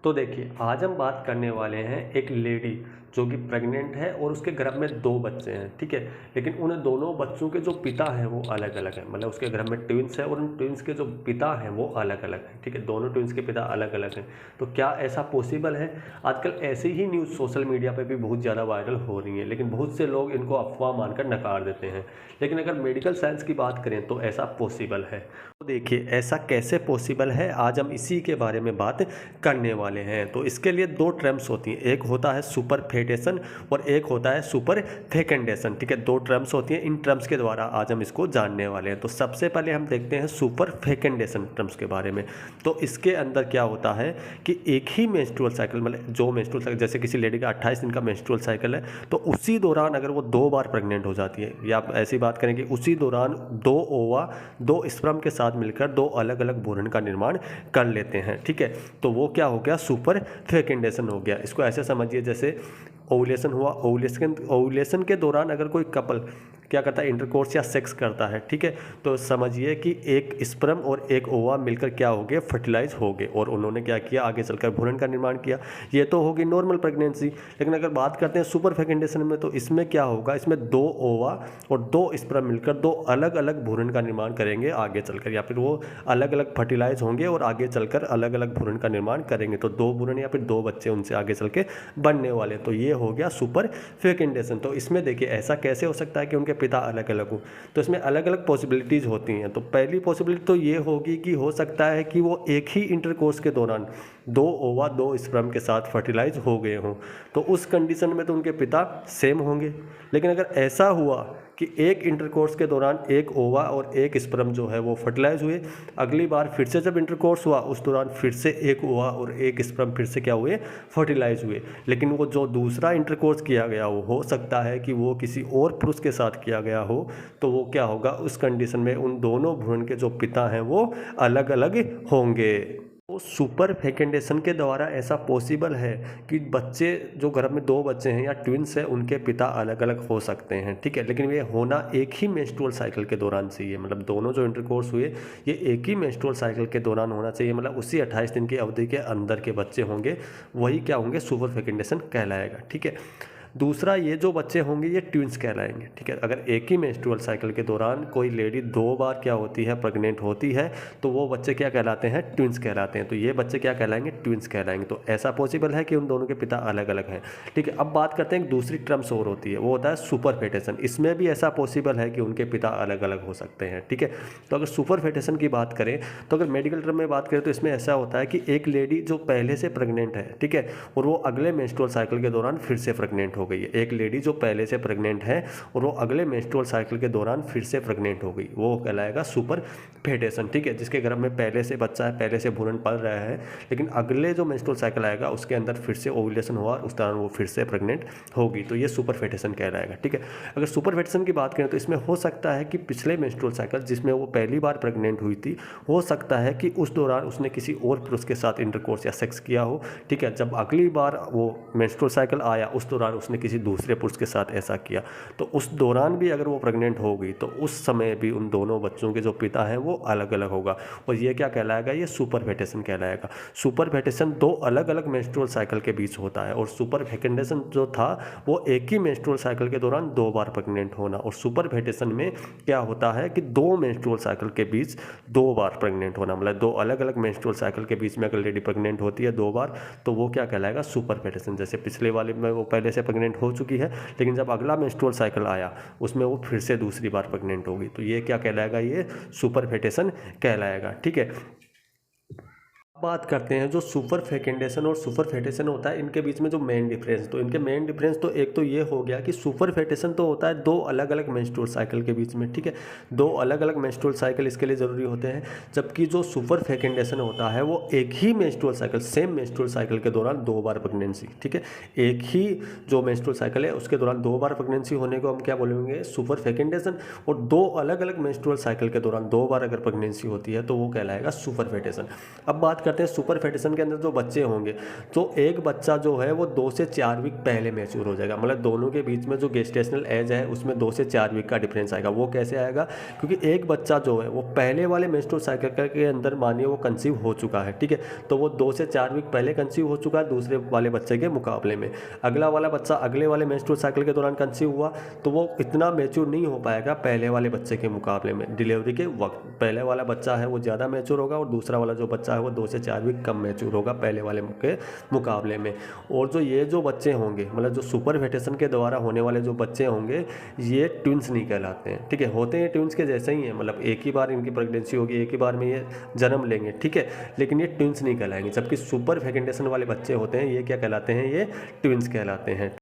तो देखिए, आज हम बात करने वाले हैं एक लेडी जो कि प्रेग्नेंट है और उसके गर्भ में 2 बच्चे हैं, ठीक है? लेकिन उन दोनों बच्चों के जो पिता हैं वो अलग-अलग हैं। मतलब उसके घर में ट्विन्स हैं और उन ट्विन्स के जो पिता हैं वो अलग-अलग हैं, ठीक है? दोनों ट्विन्स के पिता अलग-अलग हैं। तो क्या ऐसा पॉसिबल है? आजकल ऐसी ही न्यूज़ सोशल मीडिया पे भी बहुत ज़्यादा वायरल हो रही हैं, लेकिन बहुत से लोग इनको अफ़वाह मानकर नकार देते हैं। लेकिन अगर मेडिकल साइंस की बात करें तो ऐसा पॉसिबल है। तो देखिए, ऐसा कैसे पॉसिबल है, आज हम इसी के बारे में बात करने वाले हैं। तो इसके लिए 2 टर्म्स होती हैं, एक होता है सुपरफेटेशन और एक होता है सुपर फेकेंडेशन, ठीक है? 2 टर्म्स होती हैं, इन टर्म्स के द्वारा आज हम इसको जानने वाले हैं। तो सबसे पहले हम देखते हैं सुपर फेकेंडेशन टर्म्स के बारे में। तो इसके अंदर क्या होता है कि एक ही मेंस्ट्रुअल साइकिल, मतलब जो मेंस्ट्रुअल साइकिल, जैसे किसी लेडी का 28 दिन का मेंस्ट्रुअल साइकिल है, तो उसी दौरान अगर वो 2 बार प्रेग्नेंट हो जाती है, या आप ऐसी बात करें कि उसी दौरान 2 ओवा 2 स्पर्म के साथ मिलकर 2 अलग-अलग भ्रूण का निर्माण कर लेते हैं, ठीक है? तो वो क्या हो गया, सुपर फेकेंडेशन हो गया। इसको ऐसे समझिए जैसे ओव्यूलेशन हुआ, ओव्यूलेशन के दौरान अगर कोई कपल क्या करता है, इंटरकोर्स या सेक्स करता है, ठीक है? तो समझिए कि एक स्पर्म और एक ओवा मिलकर क्या हो गए, फर्टिलाइज हो गए और उन्होंने क्या किया, आगे चलकर भ्रूण का निर्माण किया। ये तो होगी नॉर्मल प्रेगनेंसी। लेकिन अगर बात करते हैं सुपर फेकेंडेशन में, तो इसमें क्या होगा, इसमें 2 ओवा और 2 स्पर्म मिलकर 2 अलग अलग भ्रूण का निर्माण करेंगे आगे चलकर, या फिर वो अलग अलग फर्टिलाइज होंगे और आगे चलकर अलग अलग भ्रूण का निर्माण करेंगे। तो 2 भ्रूण या फिर 2 बच्चे उनसे आगे चल के बनने वाले। तो ये हो गया सुपर फेकेंडेशन। तो इसमें देखिए, ऐसा कैसे हो सकता है कि उनके पिता अलग अलग हो? तो इसमें अलग अलग पॉसिबिलिटीज़ होती हैं। तो पहली पॉसिबिलिटी तो ये होगी कि हो सकता है कि वो एक ही इंटरकोर्स के दौरान 2 ओवा 2 स्पर्म के साथ फर्टिलाइज हो गए हों। तो उस कंडीशन में तो उनके पिता सेम होंगे। लेकिन अगर ऐसा हुआ कि एक इंटरकोर्स के दौरान एक ओवा और एक स्पर्म जो है वो फर्टिलाइज हुए, अगली बार फिर से जब इंटरकोर्स हुआ उस दौरान फिर से एक ओवा और एक स्पर्म फिर से क्या हुए, फर्टिलाइज हुए। लेकिन वो जो दूसरा इंटरकोर्स किया गया वो हो सकता है कि वो किसी और पुरुष के साथ किया गया हो। तो वो क्या होगा, उस कंडीशन में उन दोनों भ्रूण के जो पिता हैं वो अलग अलग होंगे। तो सुपर फेकेंडेशन के द्वारा ऐसा पॉसिबल है कि बच्चे जो घर में 2 बच्चे हैं या ट्विन्स हैं उनके पिता अलग अलग हो सकते हैं, ठीक है? लेकिन ये होना एक ही मेंस्ट्रुअल साइकिल के दौरान चाहिए। मतलब दोनों जो इंटरकोर्स हुए ये एक ही मेंस्ट्रुअल साइकिल के दौरान होना चाहिए। मतलब उसी 28 दिन की अवधि के अंदर के बच्चे होंगे, वही क्या होंगे, सुपर फेकेंडेशन कहलाएगा, ठीक है? दूसरा, ये जो बच्चे होंगे ये ट्विन्स कहलाएंगे, ठीक है? अगर एक ही मेंस्ट्रुअल साइकिल के दौरान कोई लेडी 2 बार क्या होती है, प्रेग्नेंट होती है, तो वो बच्चे क्या कहलाते हैं, ट्विन्स कहलाते हैं। तो ये बच्चे क्या कहलाएंगे, ट्विन्स कहलाएंगे। तो ऐसा पॉसिबल है कि उन दोनों के पिता अलग अलग हैं, ठीक है? अब बात करते हैं, एक दूसरी टर्म्स और होती है, वो होता है सुपरफेटेशन। इसमें भी ऐसा पॉसिबल है कि उनके पिता अलग अलग हो सकते हैं, ठीक है? तो अगर सुपरफेटेशन की बात करें, तो अगर मेडिकल टर्म में बात करें तो इसमें ऐसा होता है कि एक लेडी जो पहले से प्रेग्नेंट है, ठीक है, और वो अगले मेंस्ट्रुअल साइकिल के दौरान फिर से प्रेग्नेंट हो गई है। एक लेडी जो पहले से प्रेग्नेंट है और वो अगले मेंस्ट्रुअल साइकिल के दौरान फिर से प्रेग्नेंट हो गई, वो कहलाएगा सुपर फेटेशन, ठीक है? जिसके गर्भ में पहले से बच्चा है, पहले से भ्रूण पल रहा है, लेकिन अगले जो मेंस्ट्रुअल साइकिल आएगा उसके अंदर फिर से ओव्यूलेशन हुआ, उस दौरान वो फिर से प्रेग्नेंट होगी। तो ये सुपर फेटेशन कहलाएगा, ठीक है? अगर सुपर फेटेशन की बात करें तो इसमें हो सकता है कि पिछले मेंस्ट्रुअल साइकिल जिसमें वो पहली बार प्रेग्नेंट हुई थी, हो सकता है कि उस दौरान उसने किसी और पुरुष के साथ इंटरकोर्स या सेक्स किया हो, ठीक है? जब अगली बार वो मेंस्ट्रुअल साइकिल आया उस दौरान उसने किसी दूसरे पुरुष के साथ ऐसा किया, तो उस दौरान भी अगर वो प्रेग्नेंट हो गई तो उस समय भी उन दोनों बच्चों के जो पिता हैं वो अलग अलग होगा, और ये क्या कहलाएगा, ये सुपर फेटेशन कहलाएगा। सुपर फेटेशन 2 अलग अलग मेंस्ट्रुअल साइकिल के बीच होता है, और सुपर फेकेंडेशन जो था वो एक ही मेंस्ट्रुअल साइकिल के दौरान 2 बार प्रेग्नेंट होना। और सुपर फेटेशन में क्या होता है कि 2 मेंस्ट्रुअल साइकिल के बीच 2 बार प्रेग्नेंट होना। मतलब 2 अलग अलग मेंस्ट्रुअल साइकिल के बीच में अगर लेडी प्रेग्नेंट होती है 2 बार, तो वो क्या कहलाएगा, सुपर फेटेशन। जैसे पिछले वाले में वो पहले से प्रेग्नेंट हो चुकी है, लेकिन जब अगला मेंस्ट्रुअल साइकिल आया उसमें वो फिर से दूसरी बार प्रेग्नेंट होगी, तो ये क्या कहलाएगा, ये सुपर फेटेशन कहलाएगा, ठीक है? बात करते हैं जो सुपर फेकेंडेशन और सुपर फेटेशन होता है, इनके बीच में जो मेन डिफरेंस, तो इनके मेन डिफरेंस तो एक तो ये हो गया कि सुपर फेटेशन तो होता है 2 अलग अलग मेंस्ट्रुअल साइकिल के बीच में, ठीक है? 2 अलग अलग मेंस्ट्रुअल साइकिल इसके लिए ज़रूरी होते हैं। जबकि जो सुपर फेकेंडेशन होता है वो एक ही menstrual cycle, same menstrual cycle के दौरान 2 बार प्रेगनेंसी, ठीक है? एक ही जो मेंस्ट्रुअल साइकिल है उसके दौरान 2 बार प्रेगनेंसी होने को हम क्या बोलेंगे, सुपर फेकेंडेशन। और 2 अलग अलग मेंस्ट्रुअल साइकिल के दौरान 2 बार अगर प्रेगनेंसी होती है तो वो कहलाएगा सुपर फेटेशन। अब बात करते हैं सुपर फेटेशन के अंदर जो बच्चे होंगे, तो एक बच्चा जो है वो 2 से 4 वीक पहले मैच्योर हो जाएगा। मतलब दोनों के बीच में जो गेस्टेशनल एज है उसमें 2 से 4 वीक का डिफरेंस आएगा। वो कैसे आएगा? क्योंकि एक बच्चा जो है वो पहले वाले मेंस्ट्रुअल साइकिल के अंदर मानिए वो कंसीव हो चुका है, ठीक है, तो वो 2 से 4 वीक पहले कंसीव हो चुका है दूसरे वाले बच्चे के मुकाबले में। अगला वाला बच्चा अगले वाले मेंस्ट्रुअल साइकिल के दौरान कंसीव हुआ तो वो इतना मैच्योर नहीं हो पाएगा पहले वाले बच्चे के मुकाबले में। डिलीवरी के वक्त पहले वाला बच्चा है वो ज़्यादा मैच्योर होगा और दूसरा वाला जो बच्चा है वो 2 से 4 वीक कम मैच्योर होगा पहले वाले के मुकाबले में। और जो बच्चे होंगे, मतलब जो सुपर फेटेशन के द्वारा होने वाले जो बच्चे होंगे, ये ट्विंस नहीं कहलाते हैं, ठीक है। होते हैं ट्विंस के जैसे ही हैं, मतलब एक ही बार इनकी प्रेगनेंसी होगी, एक ही बार में ये जन्म लेंगे, ठीक है, लेकिन ये ट्विंस नहीं कहलाएंगे। जबकि सुपर फेकेंटेशन वाले बच्चे होते हैं ये क्या कहलाते हैं? ये ट्विंस कहलाते हैं।